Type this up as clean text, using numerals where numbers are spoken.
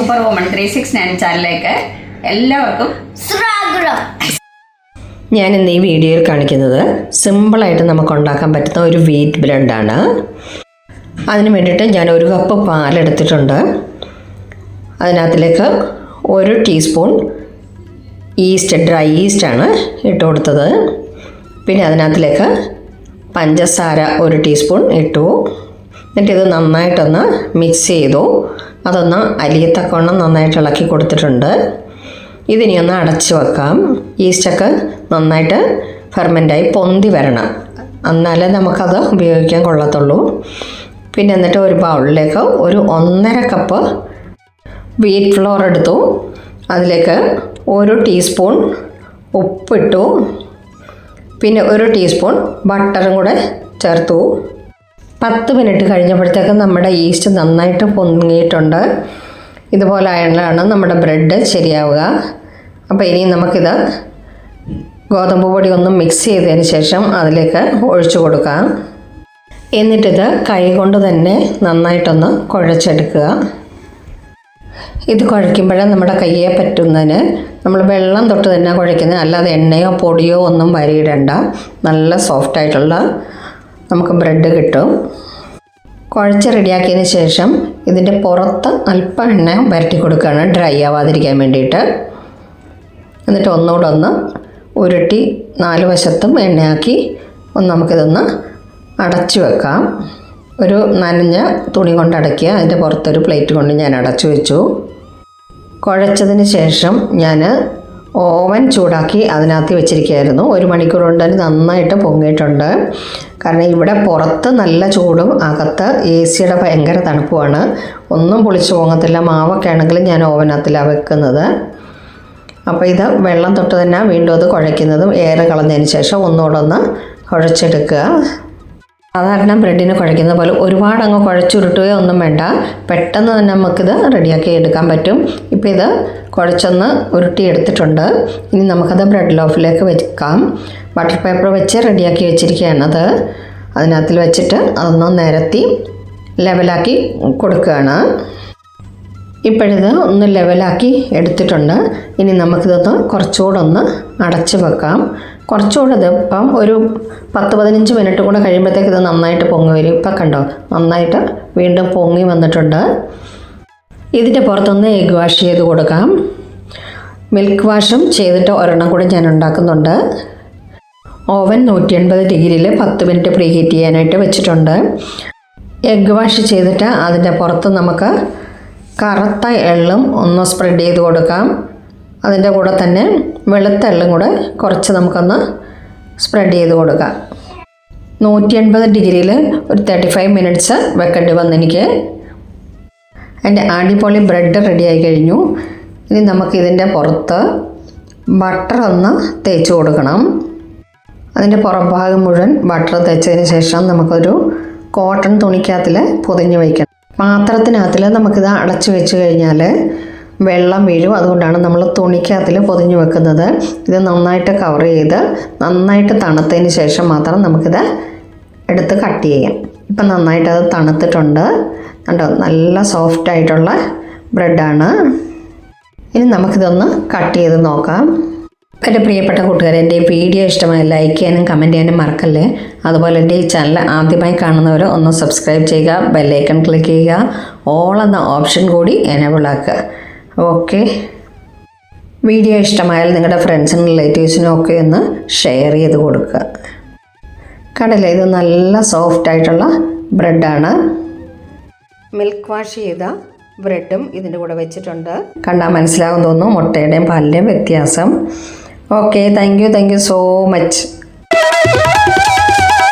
Super woman 369 ചാനലിലേക്ക് എല്ലാവർക്കും സ്വാഗതം. ഞാൻ ഇന്ന് ഈ വീഡിയോയിൽ കാണിക്കുന്നത് സിമ്പിളായിട്ട് നമുക്ക് ഉണ്ടാക്കാൻ പറ്റുന്ന ഒരു വീറ്റ് ബ്രെഡാണ്. അതിന് വേണ്ടിയിട്ട് ഞാൻ 1 കപ്പ് പാലെടുത്തിട്ടുണ്ട്. അതിനകത്തിലേക്ക് 1 ടീസ്പൂൺ ഈസ്റ്റ്, ഡ്രൈ ഈസ്റ്റാണ് ഇട്ട് കൊടുത്തത്. പിന്നെ അതിനകത്തിലേക്ക് പഞ്ചസാര 1 ടീസ്പൂൺ ഇട്ടു. എന്നിട്ടിത് നന്നായിട്ടൊന്ന് മിക്സ് ചെയ്തു. അതൊന്ന് അലിയത്തക്കവണ്ണം നന്നായിട്ട് ഇളക്കി കൊടുത്തിട്ടുണ്ട്. ഇതിനി ഒന്ന് അടച്ച് വെക്കാം. ഈസ്റ്റൊക്കെ നന്നായിട്ട് ഫെർമെൻ്റായി പൊന്തി വരണം, എന്നാലേ നമുക്കത് ഉപയോഗിക്കാൻ കൊള്ളത്തുള്ളൂ. പിന്നെ എന്നിട്ട് ഒരു ബൗളിലേക്ക് 1.5 കപ്പ് വീറ്റ് ഫ്ലോർ എടുത്തു. അതിലേക്ക് 1 ടീസ്പൂൺ ഉപ്പിട്ടു. പിന്നെ 1 ടീസ്പൂൺ ബട്ടറും കൂടെ ചേർത്തു. 10 മിനിറ്റ് കഴിഞ്ഞപ്പോഴത്തേക്കും നമ്മുടെ ഈസ്റ്റ് നന്നായിട്ട് പൊങ്ങിയിട്ടുണ്ട്. ഇതുപോലെ ആയാലാണ് നമ്മുടെ ബ്രെഡ് ശരിയാവുക. അപ്പോൾ ഇനി നമുക്കിത് ഗോതമ്പ് പൊടി ഒന്ന് മിക്സ് ചെയ്തതിന് ശേഷം അതിലേക്ക് ഒഴിച്ചു കൊടുക്കാം. എന്നിട്ടിത് കൈ കൊണ്ട് തന്നെ നന്നായിട്ടൊന്ന് കുഴച്ചെടുക്കുക. ഇത് കുഴയ്ക്കുമ്പോഴേ നമ്മുടെ കയ്യെ പറ്റുന്നതിന് നമ്മൾ വെള്ളം തൊട്ട് തന്നെ കുഴയ്ക്കുന്നത്, അല്ലാതെ എണ്ണയോ പൊടിയോ ഒന്നും വരിയിടണ്ട. നല്ല സോഫ്റ്റായിട്ടുള്ള നമുക്ക് ബ്രെഡ് കിട്ടും. കുഴച്ച് റെഡിയാക്കിയതിന് ശേഷം ഇതിൻ്റെ പുറത്ത് അല്പം എണ്ണ പുരട്ടി കൊടുക്കുകയാണ്, ഡ്രൈ ആവാതിരിക്കാൻ വേണ്ടിയിട്ട്. എന്നിട്ട് ഒന്നുകൂടെ ഒന്ന് ഉരുട്ടി 4 വശത്തും എണ്ണയാക്കി നമുക്കിതൊന്ന് അടച്ചു വെക്കാം. ഒരു നനഞ്ഞ തുണി കൊണ്ട് അടയ്ക്കുക. അതിൻ്റെ പുറത്തൊരു പ്ലേറ്റ് കൊണ്ട് ഞാൻ അടച്ചു വെച്ചു. കുഴച്ചതിന് ശേഷം ഞാൻ ഓവൻ ചൂടാക്കി അതിനകത്ത് വെച്ചിരിക്കുകയായിരുന്നു. 1 മണിക്കൂർ കൊണ്ട് തന്നെ നന്നായിട്ട് പൊങ്ങിയിട്ടുണ്ട്. കാരണം ഇവിടെ പുറത്ത് നല്ല ചൂടും അകത്ത് AC-യുടെ ഭയങ്കര തണുപ്പുമാണ്. ഒന്നും പൊളിച്ചു പോകത്തില്ല. മാവൊക്കെ ആണെങ്കിലും ഞാൻ ഓവനകത്തിലാണ് വെക്കുന്നത്. അപ്പോൾ ഇത് വെള്ളം തൊട്ട് തന്നെ വീണ്ടും അത് കുഴയ്ക്കുന്നതും എയർ കളഞ്ഞതിന് ശേഷം ഒന്നുകൂടെ ഒന്ന് കുഴച്ചെടുക്കുക. സാധാരണ ബ്രെഡിന് കുഴയ്ക്കുന്ന പോലെ ഒരുപാട് അങ്ങ് കുഴച്ചുരുട്ടുകയോ ഒന്നും വേണ്ട. പെട്ടെന്ന് തന്നെ നമുക്കിത് റെഡിയാക്കി എടുക്കാൻ പറ്റും. ഇപ്പോൾ ഇത് കുഴച്ചൊന്ന് ഉരുട്ടിയെടുത്തിട്ടുണ്ട്. ഇനി നമുക്കത് ബ്രെഡ് ലോഫിലേക്ക് വെക്കാം. ബട്ടർ പേപ്പർ വെച്ച് റെഡിയാക്കി വെച്ചിരിക്കുകയാണത്. അതിനകത്തിൽ വെച്ചിട്ട് അതൊന്ന് നിരത്തി ലെവലാക്കി കൊടുക്കുകയാണ്. ഇപ്പോഴിത് ഒന്ന് ലെവലാക്കി എടുത്തിട്ടുണ്ട്. ഇനി നമുക്കിതൊന്ന് കുറച്ചുകൂടെ ഒന്ന് അടച്ച് വെക്കാം. കുറച്ചുകൂടെ ഇതിപ്പം ഒരു 10-15 മിനിറ്റ് കൂടെ കഴിയുമ്പോഴത്തേക്ക് ഇത് നന്നായിട്ട് പൊങ്ങി വരും. ഇപ്പം കണ്ടോ, നന്നായിട്ട് വീണ്ടും പൊങ്ങി വന്നിട്ടുണ്ട്. ഇതിൻ്റെ പുറത്തൊന്ന് എഗ് വാഷ് ചെയ്ത് കൊടുക്കാം. മിൽക്ക് വാഷും ചെയ്തിട്ട് ഒരെണ്ണം കൂടി ഞാൻ ഉണ്ടാക്കുന്നുണ്ട്. ഓവൻ 180 ഡിഗ്രിയിൽ 10 മിനിറ്റ് പ്രീ ഹീറ്റ് ചെയ്യാനായിട്ട് വെച്ചിട്ടുണ്ട്. എഗ് വാഷ് ചെയ്തിട്ട് അതിൻ്റെ പുറത്ത് നമുക്ക് കറുത്ത എള്ളും ഒന്ന് സ്പ്രെഡ് ചെയ്ത് കൊടുക്കാം. അതിൻ്റെ കൂടെ തന്നെ വെളുത്ത എള്ളും കൂടെ കുറച്ച് നമുക്കൊന്ന് സ്പ്രെഡ് ചെയ്ത് കൊടുക്കാം. 180 ഡിഗ്രിയിൽ ഒരു 35 മിനിറ്റ്സ് വെക്കേണ്ടി വന്നെനിക്ക്. എൻ്റെ അടിപൊളി ബ്രെഡ് റെഡിയായി കഴിഞ്ഞു. ഇനി നമുക്കിതിൻ്റെ പുറത്ത് ബട്ടർ ഒന്ന് തേച്ച് കൊടുക്കണം. അതിൻ്റെ പുറം ഭാഗം മുഴുവൻ ബട്ടർ തേച്ചതിന് ശേഷം നമുക്കൊരു കോട്ടൺ തുണിക്കകത്തിൽ പൊതിഞ്ഞ് വയ്ക്കണം. പാത്രത്തിനകത്തിൽ നമുക്കിത് അടച്ചു വെച്ച് കഴിഞ്ഞാൽ വെള്ളം വീഴും. അതുകൊണ്ടാണ് നമ്മൾ തുണിക്കകത്തിൽ പൊതിഞ്ഞ് വെക്കുന്നത്. ഇത് നന്നായിട്ട് കവർ ചെയ്ത് നന്നായിട്ട് തണുത്തതിന് ശേഷം മാത്രം നമുക്കിത് എടുത്ത് കട്ട് ചെയ്യാം. ഇപ്പം നന്നായിട്ട് അത് തണുത്തിട്ടുണ്ട്. കണ്ടോ, നല്ല സോഫ്റ്റായിട്ടുള്ള ബ്രെഡാണ്. ഇനി നമുക്കിതൊന്ന് കട്ട് ചെയ്ത് നോക്കാം. എൻ്റെ പ്രിയപ്പെട്ട കൂട്ടുകാരെ, എൻ്റെ ഈ വീഡിയോ ഇഷ്ടമായി ലൈക്ക് ചെയ്യാനും കമൻറ്റ് ചെയ്യാനും മറക്കല്ലേ. അതുപോലെ എൻ്റെ ഈ ചാനൽ ആദ്യമായി കാണുന്നവർ ഒന്ന് സബ്സ്ക്രൈബ് ചെയ്യുക, ബെല്ലൈക്കൺ ക്ലിക്ക് ചെയ്യുക, ഓൾ എന്ന ഓപ്ഷൻ കൂടി എനേബിൾ ആക്കുക. ഓക്കെ, വീഡിയോ ഇഷ്ടമായാൽ നിങ്ങളുടെ ഫ്രണ്ട്സിനും റിലേറ്റീവ്സിനും ഒക്കെ ഒന്ന് ഷെയർ ചെയ്ത് കൊടുക്കുക. കണ്ടില്ലേ, ഇത് നല്ല സോഫ്റ്റായിട്ടുള്ള ബ്രെഡാണ്. മിൽക്ക് വാഷ് ചെയ്ത ബ്രെഡും ഇതിൻ്റെ കൂടെ വെച്ചിട്ടുണ്ട്. കണ്ടാൽ മനസ്സിലാകും തോന്നുന്നു മുട്ടയുടെയും പാലിൻ്റെയും വ്യത്യാസം. Okay, thank you so much.